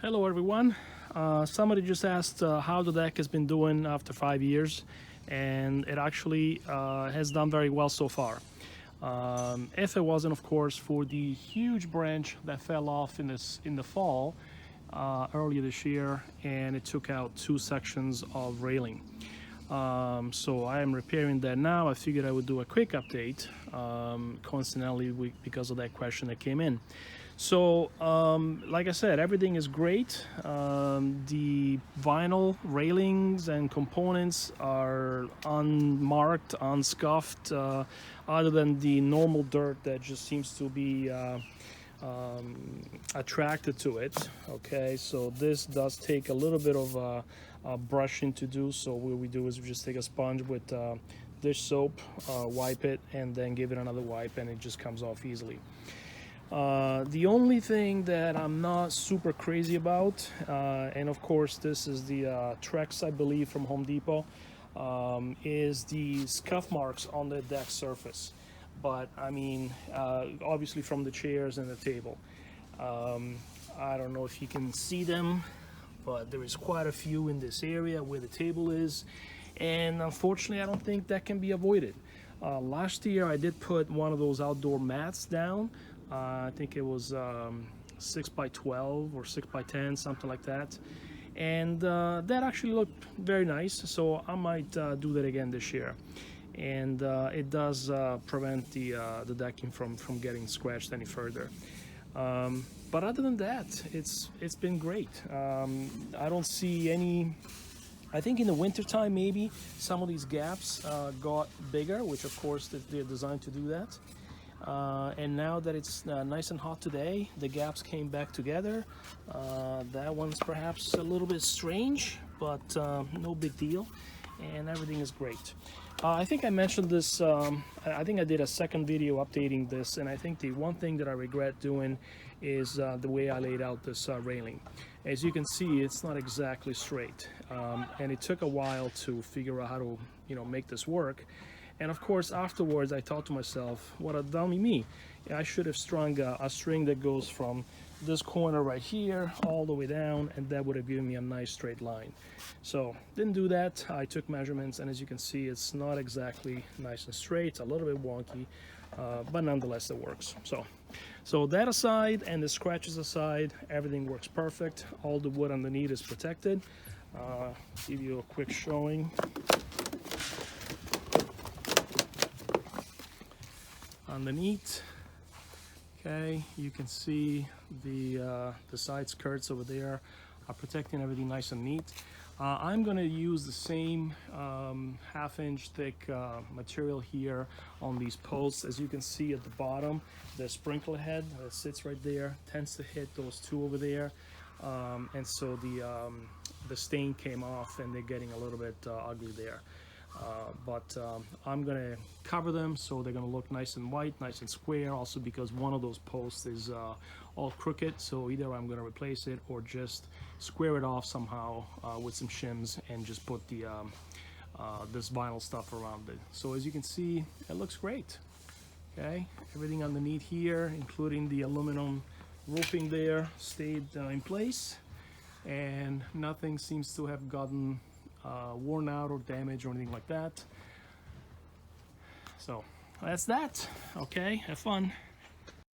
Hello everyone. Somebody just asked how the deck has been doing after 5 years, and it actually has done very well so far. If it wasn't, of course, for the huge branch that fell off in the fall earlier this year, and it took out 2 sections of railing. So I am repairing that now. I figured I would do a quick update, coincidentally because of that question that came in. So like I said, everything is great. The vinyl railings and components are unmarked, unscuffed, other than the normal dirt that just seems to be attracted to it. Okay, so this does take a little bit of brushing to do. So what we do is we just take a sponge with dish soap, wipe it, and then give it another wipe, and it just comes off easily. The only thing that I'm not super crazy about, and of course this is the Trex, I believe, from Home Depot, is the scuff marks on the deck surface. But I mean, obviously from the chairs and the table. I don't know if you can see them, but there is quite a few in this area where the table is, and unfortunately I don't think that can be avoided. Last year I did put one of those outdoor mats down. I think it was 6 by 12 or 6 by 10, something like that, and that actually looked very nice, so I might do that again this year. And it does prevent the decking from getting scratched any further. But other than that, it's been great. I don't see any. I think in the winter time maybe some of these gaps got bigger, which of course they're designed to do that. And now that it's nice and hot today, the gaps came back together. That one's perhaps a little bit strange, but no big deal, and everything is great. I think I mentioned this, I think I did a second video updating this, and I think the one thing that I regret doing is the way I laid out this railing. As you can see, it's not exactly straight, and it took a while to figure out how to, make this work. And of course, afterwards, I thought to myself, what a dummy me. I should have strung a string that goes from this corner right here all the way down, and that would have given me a nice straight line. So didn't do that. I took measurements, and as you can see, it's not exactly nice and straight. It's a little bit wonky, but nonetheless it works. So that aside, and the scratches aside, everything works perfect. All the wood underneath is protected. Give you a quick showing. Underneath, okay, you can see the side skirts over there are protecting everything nice and neat. I'm going to use the same half-inch thick material here on these posts. As you can see at the bottom, the sprinkler head that sits right there tends to hit those 2 over there, and so the stain came off, and they're getting a little bit ugly there. But I'm gonna cover them so they're gonna look nice and white, nice and square, also because one of those posts is all crooked, so either I'm gonna replace it or just square it off somehow with some shims and just put the this vinyl stuff around it. So as you can see, it looks great. Okay, everything underneath here, including the aluminum roofing there, stayed in place, and nothing seems to have gotten worn out or damaged or anything like that. So that's that. Okay, have fun.